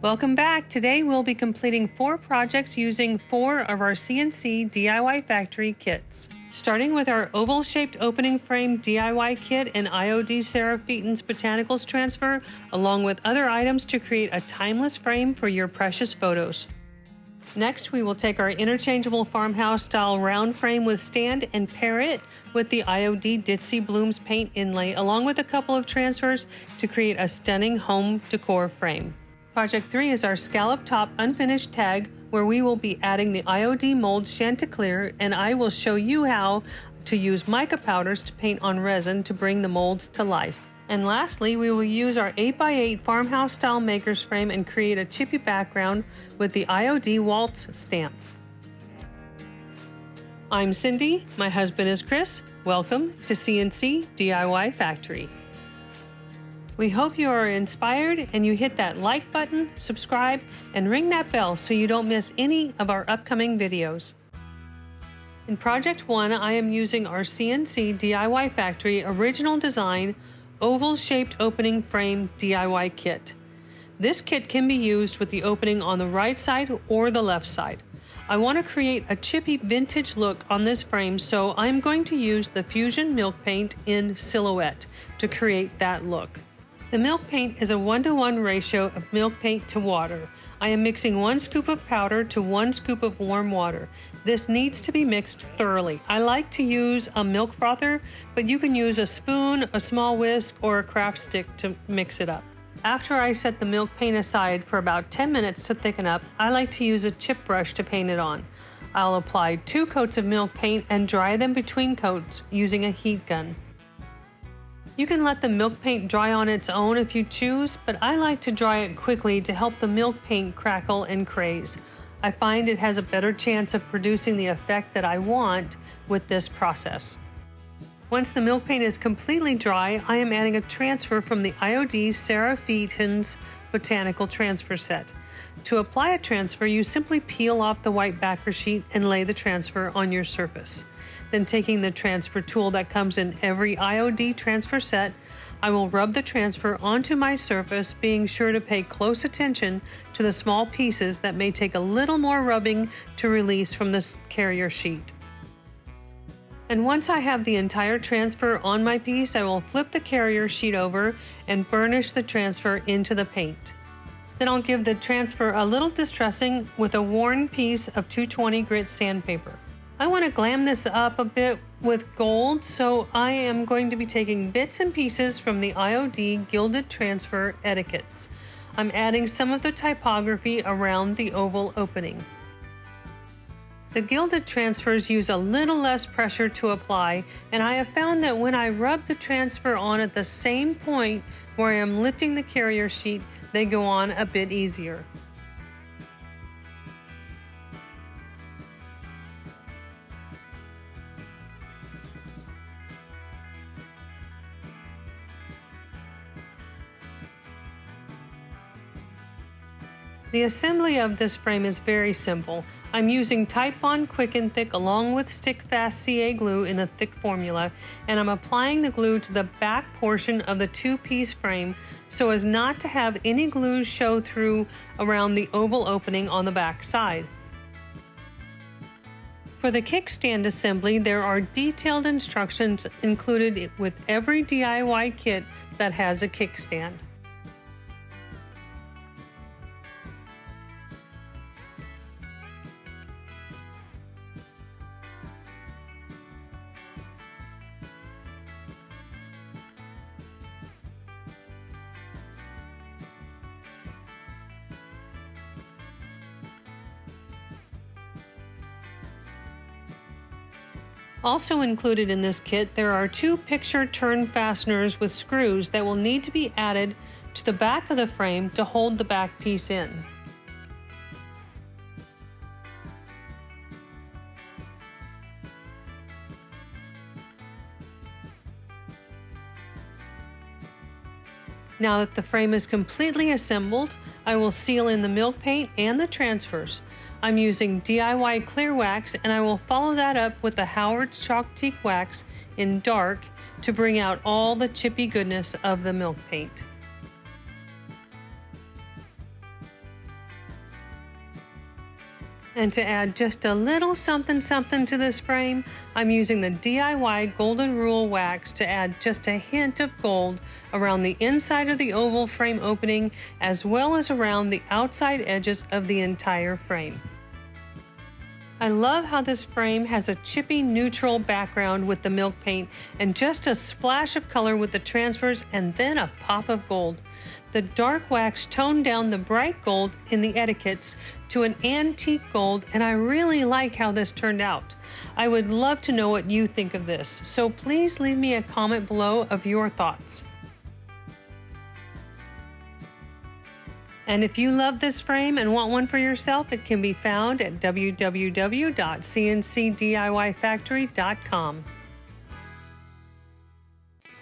Welcome back. Today we'll be completing 4 projects using 4 of our CnC DIY Factory kits. Starting with our oval-shaped opening frame DIY kit and IOD Seraphitan's Botanicals transfer, along with other items to create a timeless frame for your precious photos. Next, we will take our interchangeable farmhouse-style round frame with stand and pair it with the IOD Ditzy Blooms paint inlay, along with a couple of transfers to create a stunning home decor frame. Project 3 is our scallop top unfinished tag, where we will be adding the IOD Moulds Chanticleer, and I will show you how to use mica powders to paint on resin to bring the molds to life. And lastly, we will use our 8x8 farmhouse style maker's frame and create a chippy background with the IOD Moulds Stamp. I'm Cindy, my husband is Chris. Welcome to CnC DIY Factory. We hope you are inspired and you hit that like button, subscribe, and ring that bell so you don't miss any of our upcoming videos. In Project 1, I am using our CnC DIY Factory original design oval-shaped opening frame DIY kit. This kit can be used with the opening on the right side or the left side. I want to create a chippy vintage look on this frame, so I'm going to use the Fusion Milk Paint in Silhouette to create that look. The milk paint is a 1-to-1 ratio of milk paint to water. I am mixing 1 scoop of powder to 1 scoop of warm water. This needs to be mixed thoroughly. I like to use a milk frother, but you can use a spoon, a small whisk, or a craft stick to mix it up. After I set the milk paint aside for about 10 minutes to thicken up, I like to use a chip brush to paint it on. I'll apply 2 coats of milk paint and dry them between coats using a heat gun. You can let the milk paint dry on its own if you choose, but I like to dry it quickly to help the milk paint crackle and craze. I find it has a better chance of producing the effect that I want with this process. Once the milk paint is completely dry, I am adding a transfer from the IOD Seraphitan's Botanical Transfer Set. To apply a transfer, you simply peel off the white backer sheet and lay the transfer on your surface. Then, taking the transfer tool that comes in every IOD transfer set, I will rub the transfer onto my surface, being sure to pay close attention to the small pieces that may take a little more rubbing to release from the carrier sheet. And once I have the entire transfer on my piece, I will flip the carrier sheet over and burnish the transfer into the paint. Then I'll give the transfer a little distressing with a worn piece of 220 grit sandpaper. I want to glam this up a bit with gold, so I am going to be taking bits and pieces from the IOD Gilded Transfer etiquettes. I'm adding some of the typography around the oval opening. The gilded transfers use a little less pressure to apply, and I have found that when I rub the transfer on at the same point where I am lifting the carrier sheet, they go on a bit easier. The assembly of this frame is very simple. I'm using Titebond Quick and Thick along with Stick Fast CA glue in a thick formula, and I'm applying the glue to the back portion of the 2-piece frame so as not to have any glue show through around the oval opening on the back side. For the kickstand assembly, there are detailed instructions included with every DIY kit that has a kickstand. Also included in this kit, there are 2 picture turn fasteners with screws that will need to be added to the back of the frame to hold the back piece in. Now that the frame is completely assembled, I will seal in the milk paint and the transfers. I'm using DIY clear wax, and I will follow that up with the Howard's Chalk-Tique wax in dark to bring out all the chippy goodness of the milk paint. And to add just a little something to this frame, I'm using the DIY Golden Rule Wax to add just a hint of gold around the inside of the oval frame opening as well as around the outside edges of the entire frame. I love how this frame has a chippy neutral background with the milk paint and just a splash of color with the transfers and then a pop of gold. The dark wax toned down the bright gold in the etiquettes to an antique gold, and I really like how this turned out. I would love to know what you think of this, so please leave me a comment below of your thoughts. And if you love this frame and want one for yourself, it can be found at www.cncdiyfactory.com.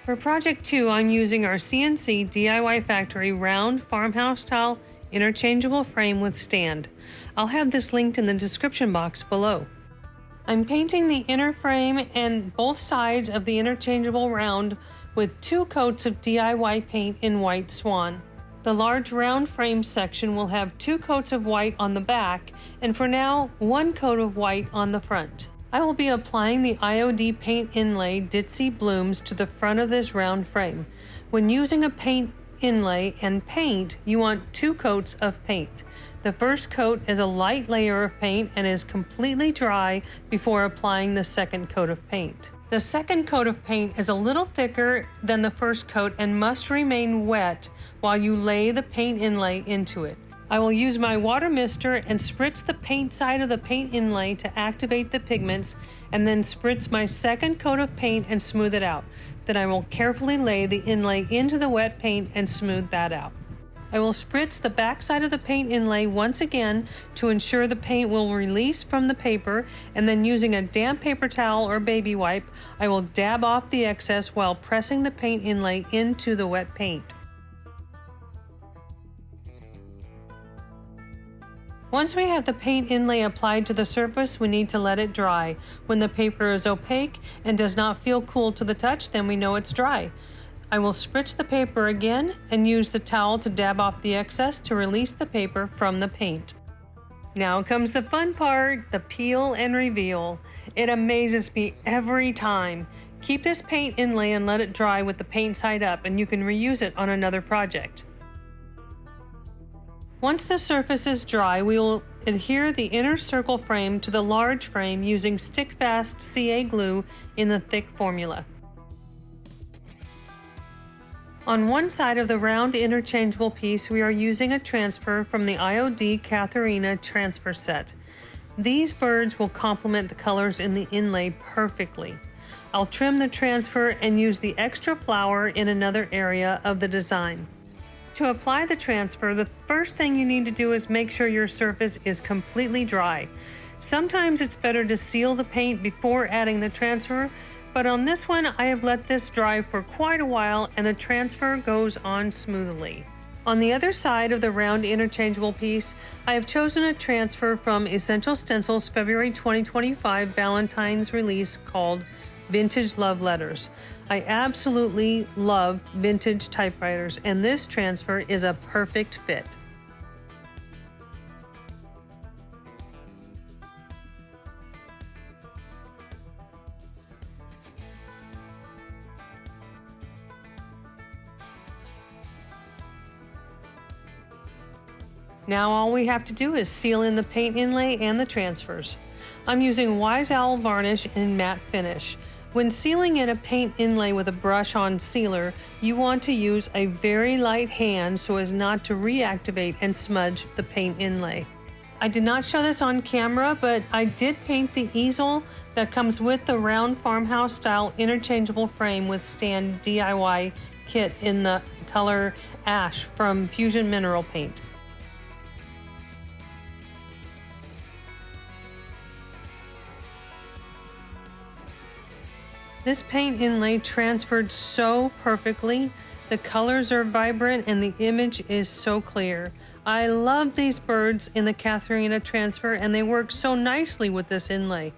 For Project 2, I'm using our CnC DIY Factory round farmhouse style interchangeable frame with stand. I'll have this linked in the description box below. I'm painting the inner frame and both sides of the interchangeable round with 2 coats of DIY paint in White Swan. The large round frame section will have 2 coats of white on the back and for now 1 coat of white on the front. I will be applying the IOD Paint Inlay Ditzy Blooms to the front of this round frame. When using a paint inlay and paint, you want 2 coats of paint. The first coat is a light layer of paint and is completely dry before applying the second coat of paint. The second coat of paint is a little thicker than the first coat and must remain wet while you lay the paint inlay into it. I will use my water mister and spritz the paint side of the paint inlay to activate the pigments and then spritz my second coat of paint and smooth it out. Then I will carefully lay the inlay into the wet paint and smooth that out. I will spritz the back side of the paint inlay once again to ensure the paint will release from the paper, and then using a damp paper towel or baby wipe, I will dab off the excess while pressing the paint inlay into the wet paint. Once we have the paint inlay applied to the surface, we need to let it dry. When the paper is opaque and does not feel cool to the touch, then we know it's dry. I will spritz the paper again and use the towel to dab off the excess to release the paper from the paint. Now comes the fun part, the peel and reveal. It amazes me every time. Keep this paint inlay and let it dry with the paint side up, and you can reuse it on another project. Once the surface is dry, we will adhere the inner circle frame to the large frame using stick-fast CA glue in the thick formula. On one side of the round interchangeable piece, we are using a transfer from the IOD Katharina transfer set. These birds will complement the colors in the inlay perfectly. I'll trim the transfer and use the extra flower in another area of the design. To apply the transfer, the first thing you need to do is make sure your surface is completely dry. Sometimes it's better to seal the paint before adding the transfer, but on this one I have let this dry for quite a while and the transfer goes on smoothly. On the other side of the round interchangeable piece, I have chosen a transfer from Essential Stencils' February 2025 Valentine's release called Vintage Love Letters. I absolutely love vintage typewriters, and this transfer is a perfect fit. Now all we have to do is seal in the paint inlay and the transfers. I'm using Wise Owl varnish in matte finish. When sealing in a paint inlay with a brush-on sealer, you want to use a very light hand so as not to reactivate and smudge the paint inlay. I did not show this on camera, but I did paint the easel that comes with the round farmhouse-style interchangeable frame with stand DIY kit in the color Ash from Fusion Mineral Paint. This paint inlay transferred so perfectly. The colors are vibrant and the image is so clear. I love these birds in the Katharina transfer and they work so nicely with this inlay.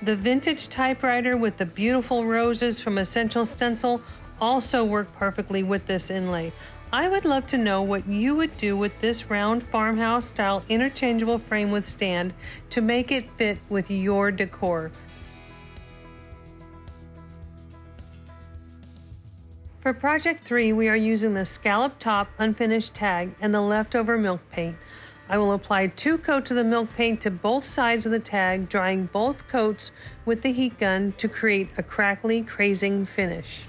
The vintage typewriter with the beautiful roses from Essential Stencil also work perfectly with this inlay. I would love to know what you would do with this round farmhouse style interchangeable frame with stand to make it fit with your decor. For project 3, we are using the scallop top unfinished tag and the leftover milk paint. I will apply 2 coats of the milk paint to both sides of the tag, drying both coats with the heat gun to create a crackly, crazing finish.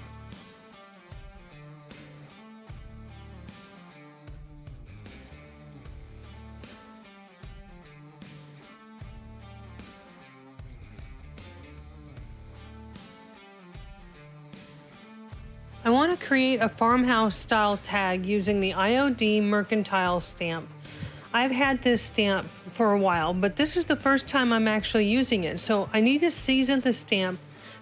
I want to create a farmhouse style tag using the IOD mercantile stamp. I've had this stamp for a while, but this is the first time I'm actually using it, so I need to season the stamp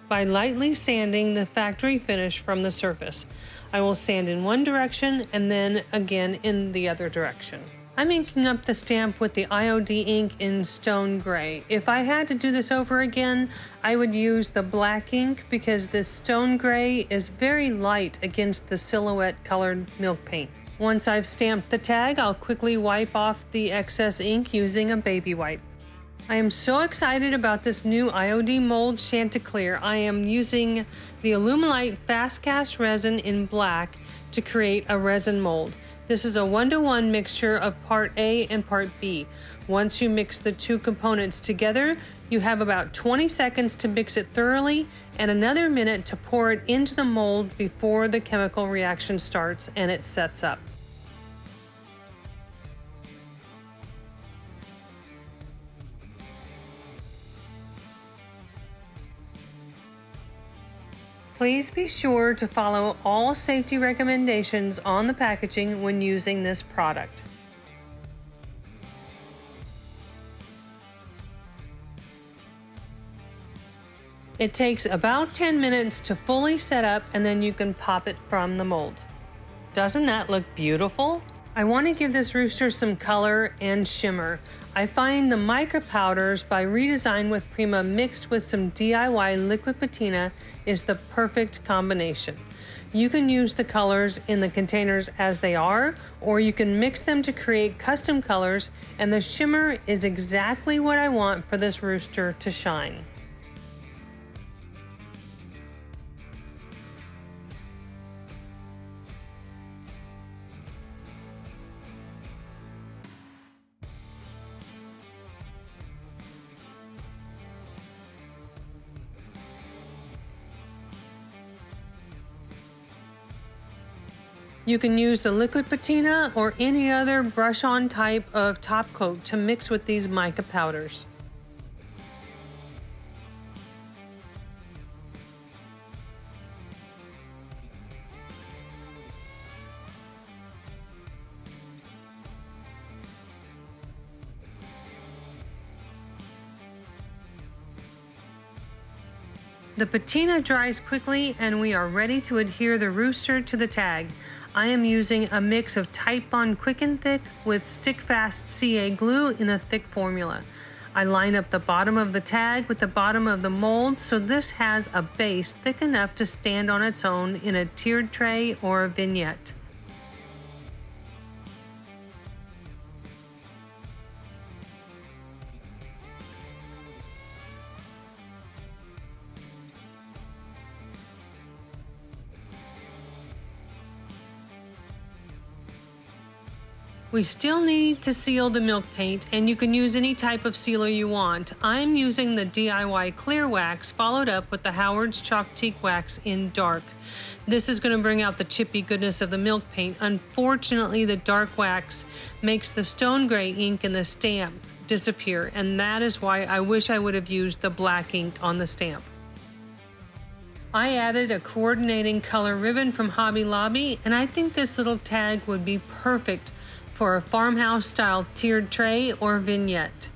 by lightly sanding the factory finish from the surface. I will sand in one direction and then again in the other direction. I'm inking up the stamp with the IOD ink in stone gray. If I had to do this over again, I would use the black ink because this stone gray is very light against the silhouette colored milk paint. Once I've stamped the tag, I'll quickly wipe off the excess ink using a baby wipe. I am so excited about this new IOD mold Chanticleer. I am using the Alumilite fast cast resin in black to create a resin mold. This is a 1-to-1 mixture of part A and part B. Once you mix the two components together, you have about 20 seconds to mix it thoroughly and another minute to pour it into the mold before the chemical reaction starts and it sets up. Please be sure to follow all safety recommendations on the packaging when using this product. It takes about 10 minutes to fully set up and then you can pop it from the mold. Doesn't that look beautiful? I want to give this rooster some color and shimmer. I find the mica powders by Redesign with Prima mixed with some DIY liquid patina is the perfect combination. You can use the colors in the containers as they are, or you can mix them to create custom colors, and the shimmer is exactly what I want for this rooster to shine. You can use the liquid patina or any other brush-on type of top coat to mix with these mica powders. The patina dries quickly and we are ready to adhere the rooster to the tag. I am using a mix of Titebond Quick and Thick with Stick Fast CA glue in a thick formula. I line up the bottom of the tag with the bottom of the mold so this has a base thick enough to stand on its own in a tiered tray or a vignette. We still need to seal the milk paint, and you can use any type of sealer you want. I'm using the DIY clear wax followed up with the Howard's Chalk-Tique wax in dark. This is going to bring out the chippy goodness of the milk paint. Unfortunately, the dark wax makes the stone gray ink in the stamp disappear, and that is why I wish I would have used the black ink on the stamp. I added a coordinating color ribbon from Hobby Lobby, and I think this little tag would be perfect for a farmhouse-style tiered tray or vignette.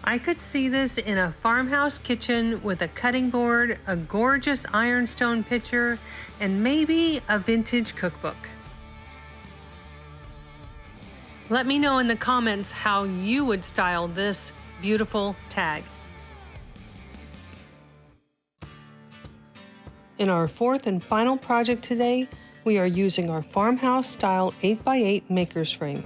I could see this in a farmhouse kitchen with a cutting board, a gorgeous ironstone pitcher, and maybe a vintage cookbook. Let me know in the comments how you would style this beautiful tag. In our fourth and final project today, we are using our farmhouse style 8x8 maker's frame.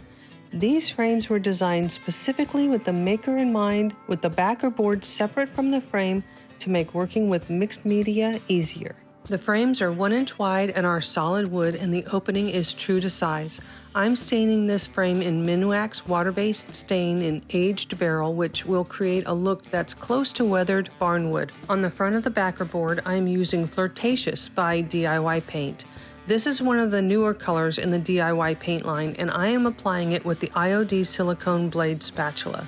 These frames were designed specifically with the maker in mind, with the backer board separate from the frame to make working with mixed media easier. The frames are 1 inch wide and are solid wood, and the opening is true to size. I'm staining this frame in Minwax water-based stain in aged barrel, which will create a look that's close to weathered barnwood. On the front of the backer board, I'm using Flirtatious by DIY Paint. This is one of the newer colors in the DIY paint line, and I am applying it with the IOD silicone blade spatula.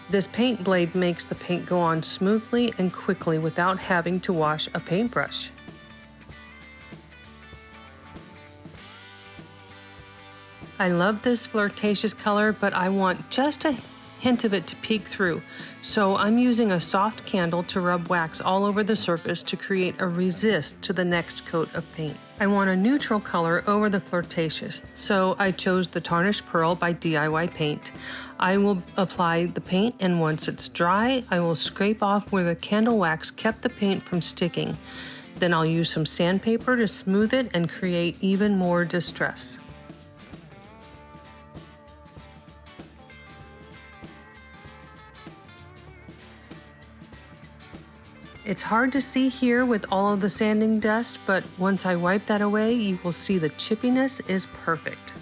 This paint blade makes the paint go on smoothly and quickly without having to wash a paintbrush. I love this Flirtatious color, but I want just a hint of it to peek through, so I'm using a soft candle to rub wax all over the surface to create a resist to the next coat of paint. I want a neutral color over the Flirtatious, so I chose the Tarnished Pearl by DIY Paint. I will apply the paint, and once it's dry, I will scrape off where the candle wax kept the paint from sticking. Then I'll use some sandpaper to smooth it and create even more distress. It's hard to see here with all of the sanding dust, but once I wipe that away, you will see the chippiness is perfect.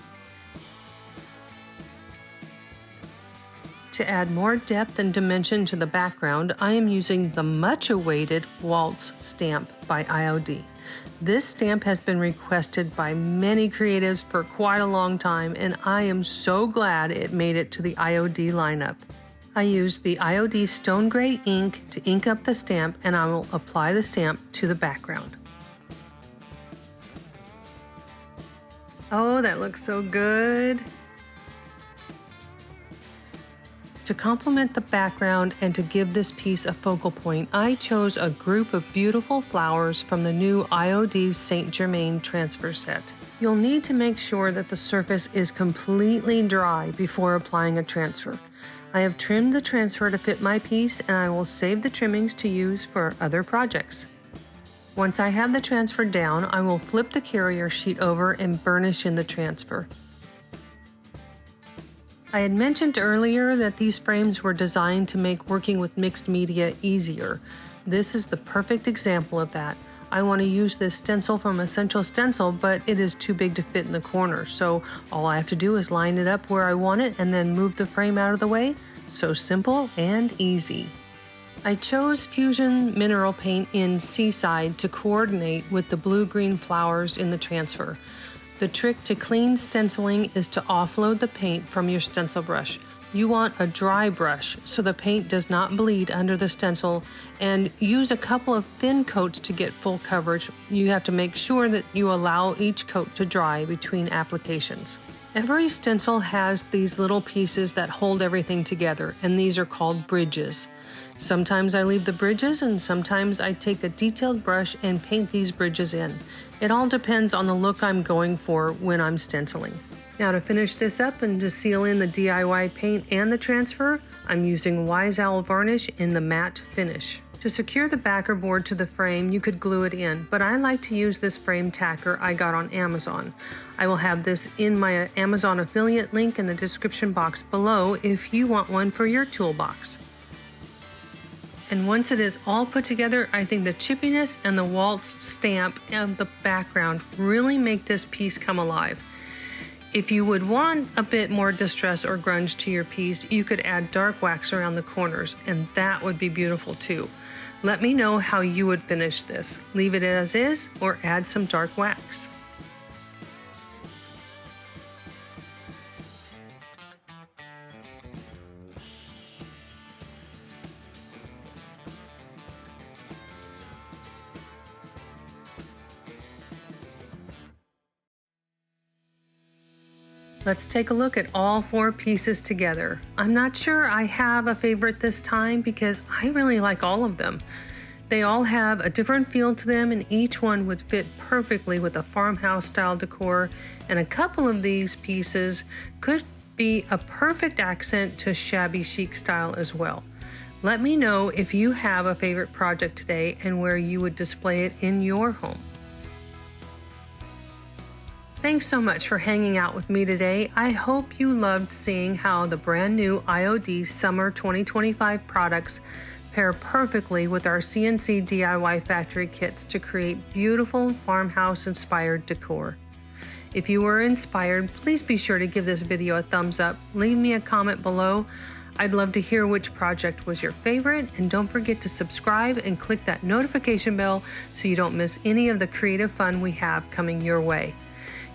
To add more depth and dimension to the background, I am using the much-awaited Moulds Stamp by IOD. This stamp has been requested by many creatives for quite a long time, and I am so glad it made it to the IOD lineup. I used the IOD Stone Gray ink to ink up the stamp, and I will apply the stamp to the background. Oh, that looks so good! To complement the background and to give this piece a focal point, I chose a group of beautiful flowers from the new IOD Saint Germain transfer set. You'll need to make sure that the surface is completely dry before applying a transfer. I have trimmed the transfer to fit my piece, and I will save the trimmings to use for other projects. Once I have the transfer down, I will flip the carrier sheet over and burnish in the transfer. I had mentioned earlier that these frames were designed to make working with mixed media easier. This is the perfect example of that. I want to use this stencil from Essential Stencil, but it is too big to fit in the corner, so all I have to do is line it up where I want it and then move the frame out of the way. So simple and easy. I chose Fusion Mineral Paint in Seaside to coordinate with the blue-green flowers in the transfer. The trick to clean stenciling is to offload the paint from your stencil brush. You want a dry brush so the paint does not bleed under the stencil, and use a couple of thin coats to get full coverage. You have to make sure that you allow each coat to dry between applications. Every stencil has these little pieces that hold everything together, and these are called bridges. Sometimes I leave the bridges, and sometimes I take a detailed brush and paint these bridges in. It all depends on the look I'm going for when I'm stenciling. Now to finish this up and to seal in the DIY paint and the transfer, I'm using Wise Owl varnish in the matte finish. To secure the backer board to the frame, you could glue it in, but I like to use this frame tacker I got on Amazon. I will have this in my Amazon affiliate link in the description box below if you want one for your toolbox. And once it is all put together, I think the chippiness and the waltz stamp of the background really make this piece come alive. If you would want a bit more distress or grunge to your piece, you could add dark wax around the corners, and that would be beautiful too. Let me know how you would finish this. Leave it as is or add some dark wax. Let's take a look at all 4 pieces together. I'm not sure I have a favorite this time because I really like all of them. They all have a different feel to them, and each one would fit perfectly with a farmhouse style decor, and a couple of these pieces could be a perfect accent to shabby chic style as well. Let me know if you have a favorite project today and where you would display it in your home. Thanks so much for hanging out with me today. I hope you loved seeing how the brand new IOD Summer 2025 products pair perfectly with our CnC DIY Factory kits to create beautiful farmhouse-inspired decor. If you were inspired, please be sure to give this video a thumbs up, leave me a comment below. I'd love to hear which project was your favorite, and don't forget to subscribe and click that notification bell so you don't miss any of the creative fun we have coming your way.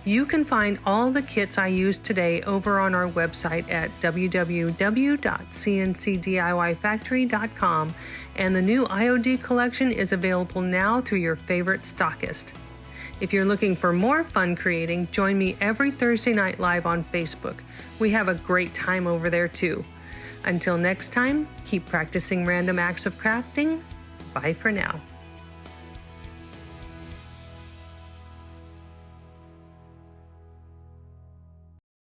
You can find all the kits I used today over on our website at www.cncdiyfactory.com, and the new IOD collection is available now through your favorite stockist. If you're looking for more fun creating, join me every Thursday night live on Facebook. We have a great time over there too. Until next time, keep practicing random acts of crafting. Bye for now.